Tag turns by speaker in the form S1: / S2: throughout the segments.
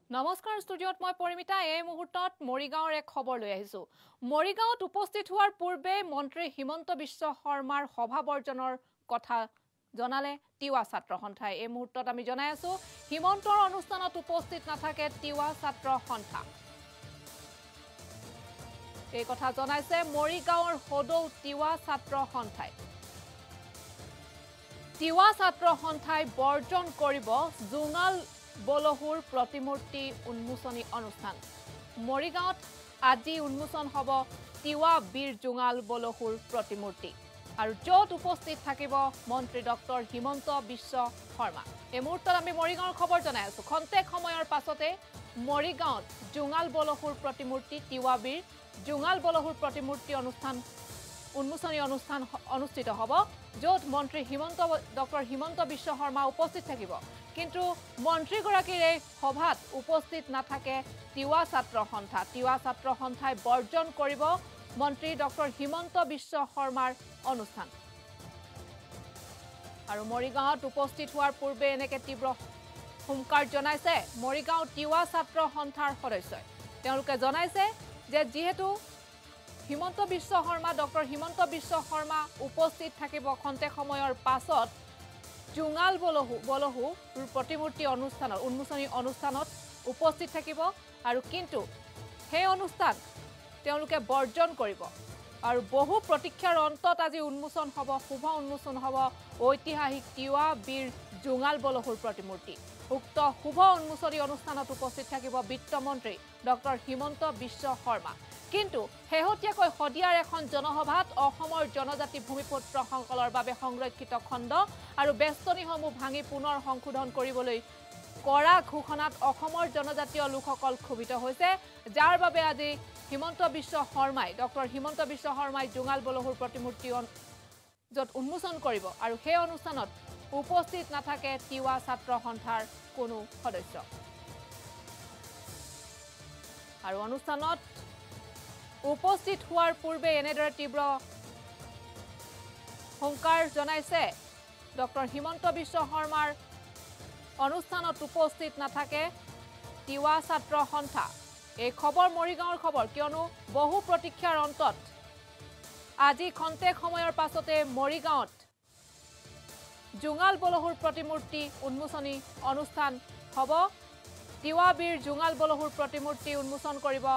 S1: নমস্কাৰ ষ্টুডিঅত মই পৰিমিতা এই মুহূৰ্তত মৰিগাঁৱৰ এক খবৰ লৈ আহিছো মৰিগাঁৱত উপস্থিত হোৱাৰ পূৰ্বে মন্ত্ৰী হিমন্ত বিশ্ব শৰ্মাৰ সভা বৰ্জনৰ কথা জনালে তিৱা ছাত্ৰ সন্থাই এই মুহূৰ্তত আমি জনাই আছো হিমন্তৰ অনুষ্ঠানত উপস্থিত নাথাকে তিৱা ছাত্ৰ সন্থা এই কথা জনাইছে মৰিগাঁৱৰ হদৌ তিৱা ছাত্ৰ সন্থাই তিৱা ছাত্ৰ সন্থাই বৰ্জন কৰিব জুঙাল বলহুৰ প্ৰতিমূৰ্তি উন্মোচনী অনুষ্ঠান মৰিগাঁৱত আজি উন্মোচন হ'ব তিৱা বীৰ জুঙাল বলহুৰ প্ৰতিমূৰ্তি আৰু য'ত উপস্থিত থাকিব মন্ত্ৰী ডক্টৰ হিমন্ত বিশ্ব শৰ্মা এই মুহূৰ্তত আমি মৰিগাঁৱৰ খবৰ জনাই আছো খন্তেক সময়ৰ পাছতে মৰিগাঁৱত জুঙাল বলহুৰ প্ৰতিমূৰ্তি তিৱা বীৰ জুঙাল বলহুৰ প্ৰতিমূৰ্তি উন্মোচনী অনুষ্ঠান অনুষ্ঠিত হ'ব য'ত মন্ত্ৰী ডক্টৰ হিমন্ত বিশ্ব শৰ্মা উপস্থিত থাকিব কিন্তু মন্ত্ৰীগৰাকীৰ এই সভাত উপস্থিত নাথাকে তিৱা ছাত্ৰ সন্থাই বৰ্জন কৰিব মন্ত্ৰী ডক্টৰ হিমন্ত বিশ্ব শৰ্মাৰ অনুষ্ঠান আৰু মৰিগাঁৱত উপস্থিত হোৱাৰ পূৰ্বে এনেকে তীব্ৰ হুংকাৰ জনাইছে মৰিগাঁও তিৱা ছাত্ৰ সন্থাৰ সদস্যই তেওঁলোকে জনাইছে যে যিহেতু হিমন্ত বিশ্ব শৰ্মা ডক্টৰ হিমন্ত বিশ্ব শৰ্মা উপস্থিত থাকিব খন্তেক সময়ৰ পাছত জুঙাল বলহু প্ৰতিমূৰ্তি অনুষ্ঠানত উন্মোচনী অনুষ্ঠানত উপস্থিত থাকিব আৰু কিন্তু সেই অনুষ্ঠান তেওঁলোকে বৰ্জন কৰিব আৰু বহু প্ৰতীক্ষাৰ অন্তত আজি উন্মোচন হ'ব শুভ উন্মোচন হ'ব ঐতিহাসিক তিৱা বীৰ জুঙাল বলহুৰ প্ৰতিমূৰ্তি উক্ত শুভ উন্মোচনী অনুষ্ঠানত উপস্থিত থাকিব বিত্তমন্ত্ৰী ডক্টৰ হিমন্ত বিশ্ব শৰ্মা কিন্তু শেহতীয়াকৈ সদিয়াৰ এখন জনসভাত অসমৰ জনজাতি ভূমিপুত্ৰসকলৰ বাবে সংৰক্ষিত খণ্ড আৰু বেষ্টনীসমূহ ভাঙি পুনৰ সংশোধন কৰিবলৈ কৰা ঘোষণাত অসমৰ জনজাতীয় লোকসকল ক্ষোভিত হৈছে যাৰ বাবে আজি ডক্টৰ হিমন্ত বিশ্ব শৰ্মাই জুঙাল বলহুৰ প্ৰতিমূৰ্তি য'ত উন্মোচন কৰিব আৰু সেই অনুষ্ঠানত উপস্থিত নাথাকে তিৱা ছাত্ৰ সন্থাৰ কোনো সদস্য আৰু অনুষ্ঠানত উপস্থিত হোৱাৰ পূৰ্বে এনেদৰে তীব্ৰ হুংকাৰ জনাইছে ডক্টৰ হিমন্ত বিশ্ব শৰ্মাৰ অনুষ্ঠানত উপস্থিত নাথাকে তিৱা ছাত্ৰ সন্থা এই খবৰ মৰিগাঁৱৰ খবৰ কিয়নো বহু প্ৰতীক্ষাৰ অন্তত আজি খন্তেক সময়ৰ পাছতে মৰিগাঁৱত জুঙাল বলহুৰ প্ৰতিমূৰ্তি উন্মোচনী অনুষ্ঠান হ'ব তিৱা বীৰ জুঙাল বলহুৰ প্ৰতিমূৰ্তি উন্মোচন কৰিব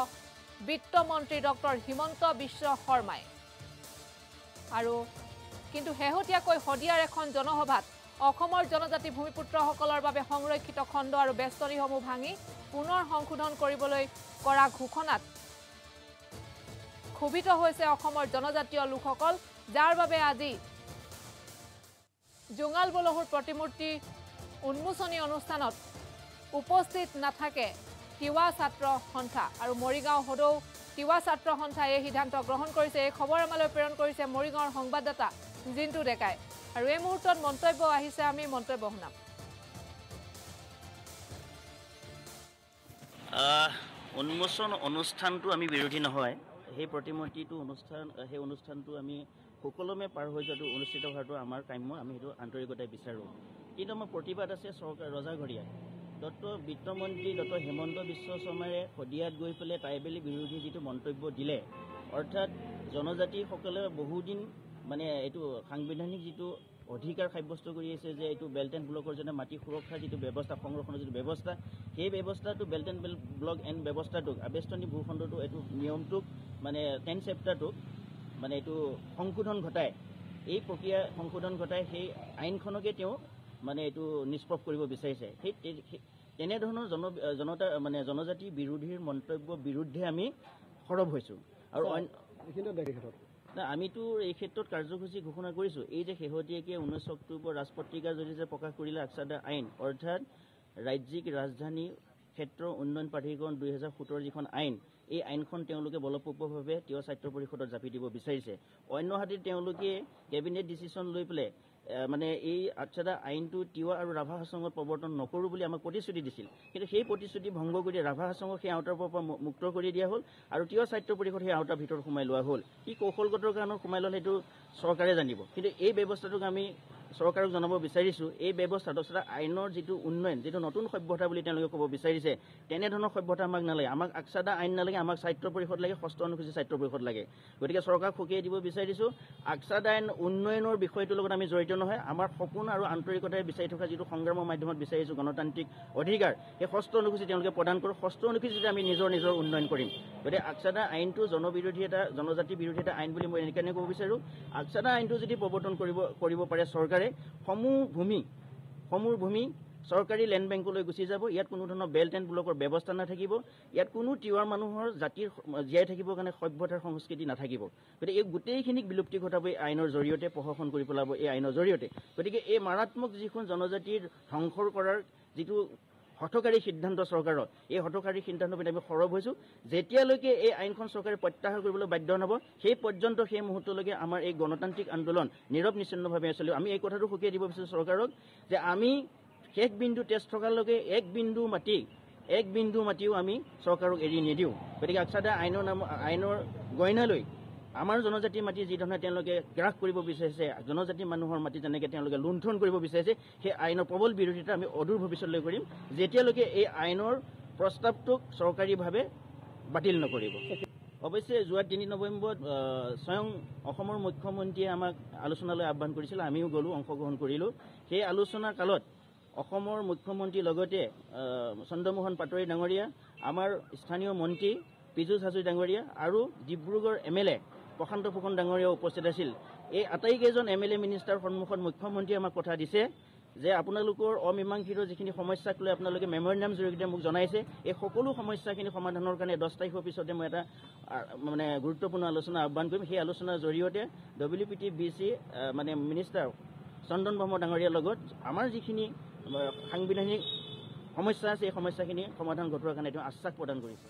S1: বিত্তমন্ত্ৰী ডক্টৰ হিমন্ত বিশ্ব শৰ্মাই আৰু কিন্তু শেহতীয়াকৈ সদিয়াৰ এখন জনসভাত অসমৰ জনজাতি ভূমিপুত্ৰসকলৰ বাবে সংৰক্ষিত খণ্ড আৰু বেষ্টনীসমূহ ভাঙি পুনৰ সংশোধন কৰিবলৈ কৰা ঘোষণাত ক্ষোভিত হৈছে অসমৰ জনজাতীয় লোকসকল যাৰ বাবে আজি জুঙাল বলহুৰ প্ৰতিমূৰ্তি উন্মোচনী অনুষ্ঠানত উপস্থিত নাথাকে তিৱা ছাত্ৰ সন্থা আৰু মৰিগাঁও হদৌ তিৱা ছাত্ৰ সন্থাই এই সিদ্ধান্ত গ্ৰহণ কৰিছে এই খবৰ আমালৈ প্ৰেৰণ কৰিছে মৰিগাঁৱৰ সংবাদদাতা জিন্তু ডেকাই আৰু এই মুহূৰ্তত মন্তব্য আহিছে আমি মন্তব্য শুনাম
S2: উন্মোচন অনুষ্ঠানটো আমি বিৰোধী নহয় সেই প্ৰতিমূৰ্তিটো সেই অনুষ্ঠানটো আমি সকলোমে পাৰ হৈ যোৱাটো অনুষ্ঠিত হোৱাটো আমাৰ কাম্য আমি সেইটো আন্তৰিকতাই বিচাৰোঁ কিন্তু আমাৰ প্ৰতিবাদ আছে চৰকাৰ ৰজাঘৰীয়া বিত্তমন্ত্ৰী ডক্টৰ হিমন্ত বিশ্ব শৰ্মাই সদিয়াত গৈ পেলাই ট্ৰাইবেলি বিৰোধী যিটো মন্তব্য দিলে অৰ্থাৎ জনজাতিসকলে বহুদিন মানে এইটো সাংবিধানিক যিটো অধিকাৰ সাব্যস্ত কৰি আছে যে এইটো বেল্ট এণ্ড ব্লকৰ যেনে মাটি সুৰক্ষাৰ যিটো ব্যৱস্থা সংৰক্ষণৰ যিটো ব্যৱস্থা সেই ব্যৱস্থাটো বেল্ট এণ্ড ব্লক এণ্ড ব্যৱস্থাটোক আবেষ্টনী ভূখণ্ডটো এইটো নিয়মটোক মানে 10 চেপ্টাৰটোক মানে এইটো সংশোধন ঘটাই এই প্ৰক্ৰিয়া সংশোধন ঘটাই সেই আইনখনকে তেওঁ মানে এইটো নিষ্প্ৰভ কৰিব বিচাৰিছে সেই তেনেধৰণৰ জনজাতি বিৰোধীৰ মন্তব্যৰ বিৰুদ্ধে আমি সৰব হৈছোঁ আৰু আমিতো এই ক্ষেত্ৰত কাৰ্যসূচী ঘোষণা কৰিছোঁ এই যে শেহতীয়াকৈ 19 অক্টোবৰ ৰাজপত্ৰিকাৰ জৰিয়তে প্ৰকাশ কৰিলে আকছাদা আইন অৰ্থাৎ ৰাজ্যিক ৰাজধানী ক্ষেত্ৰ উন্নয়ন প্ৰাধিকৰণ 2017 যিখন আইন এই আইনখন তেওঁলোকে বলপূৰ্বকভাৱে তিৱা ছাত্ৰ পৰিষদত জাপি দিব বিচাৰিছে অন্যহাতে তেওঁলোকে কেবিনেট ডিচিশ্যন লৈ পেলাই মানে এই আকছাদা আইনটো তিৱা আৰু ৰাভা হাছঙত প্ৰৱৰ্তন নকৰোঁ বুলি আমাক প্ৰতিশ্ৰুতি দিছিল কিন্তু সেই প্ৰতিশ্ৰুতি ভংগ কৰি ৰাভা হাছঙক সেই আওতাৰ পৰা মুক্ত কৰি দিয়া হ'ল আৰু তিৱা ছাত্ৰ পৰিষদ সেই আওতাৰ ভিতৰত সোমাই লোৱা হ'ল কি কৌশলগত কাৰণত সোমাই ল'লে সেইটো চৰকাৰে জানিব কিন্তু এই ব্যৱস্থাটোক আমি চৰকাৰক জনাব বিচাৰিছোঁ এই ব্যৱস্থাটো আচলতে আইনৰ যিটো উন্নয়ন যিটো নতুন সভ্যতা বুলি তেওঁলোকে ক'ব বিচাৰিছে তেনেধৰণৰ সভ্যতা আমাক নালাগে আমাক আকছাদা আইন নালাগে আমাক ছাত্ৰ পৰিষদ লাগে ষষ্ঠ অনুসূচী ছাত্ৰ পৰিষদ লাগে গতিকে চৰকাৰক সকীয়াই দিব বিচাৰিছোঁ আকছাদা আইন উন্নয়নৰ বিষয়টোৰ লগত আমি জড়িত নহয় আমাৰ সপোন আৰু আন্তৰিকতাৰে বিচাৰি থকা যিটো সংগ্ৰামৰ মাধ্যমত বিচাৰিছোঁ গণতান্ত্ৰিক অধিকাৰ এই ষষ্ঠ অনুসূচী তেওঁলোকে প্ৰদান কৰক ষষ্ঠ অনুসূচীতে আমি নিজৰ উন্নয়ন কৰিম গতিকে আকছাদা আইনটো জনবিৰোধী এটা জনজাতি বিৰোধী এটা আইন বুলি মই এনেকৈ ক'ব বিচাৰোঁ আকছাদা আইনটো যদি প্ৰৱৰ্তন কৰিব পাৰে চৰকাৰে সমূহ ভূমি চৰকাৰী লেণ্ড বেংকলৈ গুচি যাব ইয়াত কোনো ধৰণৰ বেল্ট এণ্ড ব্লকৰ ব্যৱস্থা নাথাকিব ইয়াত কোনো তিৱাৰ মানুহৰ জাতিৰ জীয়াই থাকিবৰ কাৰণে সভ্যতাৰ সংস্কৃতি নাথাকিব গতিকে এই গোটেইখিনিক বিলুপ্তি ঘটাব এই আইনৰ জৰিয়তে প্ৰশাসন কৰি পেলাব এই আইনৰ জৰিয়তে গতিকে এই মাৰাত্মক যিখন জনজাতিৰ ধ্বংসৰ কৰাৰ যিটো হঠকাৰী সিদ্ধান্ত চৰকাৰৰ এই হঠকাৰী সিদ্ধান্তৰ প্ৰতি আমি সৰব হৈছোঁ যেতিয়ালৈকে এই আইনখন চৰকাৰে প্ৰত্যাহাৰ কৰিবলৈ বাধ্য নহ'ব সেই পৰ্যন্ত সেই মুহূৰ্তলৈকে আমাৰ এই গণতান্ত্ৰিক আন্দোলন নীৰৱ নিশ্চিন্নভাৱে চলিব আমি এই কথাটো সকীয়াই দিব বিচাৰোঁ চৰকাৰক যে আমি শেষ বিন্দু তেজ থকালৈকে এক বিন্দু মাটিও আমি চৰকাৰক এৰি নিদিওঁ গতিকে আকছাদা আইনৰ গইনালৈ আমাৰ জনজাতিৰ মাটি যি ধৰণে তেওঁলোকে গ্ৰাস কৰিব বিচাৰিছে জনজাতি মানুহৰ মাটি যেনেকৈ তেওঁলোকে লুণ্ঠন কৰিব বিচাৰিছে সেই আইনৰ প্ৰবল বিৰোধিতা আমি অদূৰ ভৱিষ্যতলৈ কৰিম যেতিয়ালৈকে এই আইনৰ প্ৰস্তাৱটোক চৰকাৰীভাৱে বাতিল নকৰিব অৱশ্যে যোৱা ৩ নৱেম্বৰত স্বয়ং অসমৰ মুখ্যমন্ত্ৰীয়ে আমাক আলোচনালৈ আহ্বান কৰিছিল আমিও গ'লোঁ অংশগ্ৰহণ কৰিলোঁ সেই আলোচনাৰ কালত অসমৰ মুখ্যমন্ত্ৰীৰ লগতে চন্দ্ৰমোহন পাটোৱাৰী ডাঙৰীয়া আমাৰ স্থানীয় মন্ত্ৰী পীযুষ হাজৰি ডাঙৰীয়া আৰু ডিব্ৰুগড় MLA প্ৰশান্ত ফুকন ডাঙৰীয়া উপস্থিত আছিল এই আটাইকেইজন MLA মিনিষ্টাৰ সন্মুখত মুখ্যমন্ত্ৰীয়ে আমাক কথা দিছে যে আপোনালোকৰ অমীমাংসিত যিখিনি সমস্যাক লৈ আপোনালোকে মেমৰেণ্ডাম জৰিয়তে মোক জনাইছে এই সকলো সমস্যাখিনি সমাধানৰ কাৰণে 10 তাৰিখৰ পিছতে মই এটা মানে গুৰুত্বপূৰ্ণ আলোচনা আহ্বান কৰিম সেই আলোচনাৰ জৰিয়তে WPTBC মানে মিনিষ্টাৰ চন্দন ব্ৰহ্ম ডাঙৰীয়াৰ লগত আমাৰ যিখিনি সাংবিধানিক সমস্যা আছে এই সমস্যাখিনি সমাধান ঘটোৱাৰ কাৰণে তেওঁ আশ্বাস প্ৰদান কৰিছে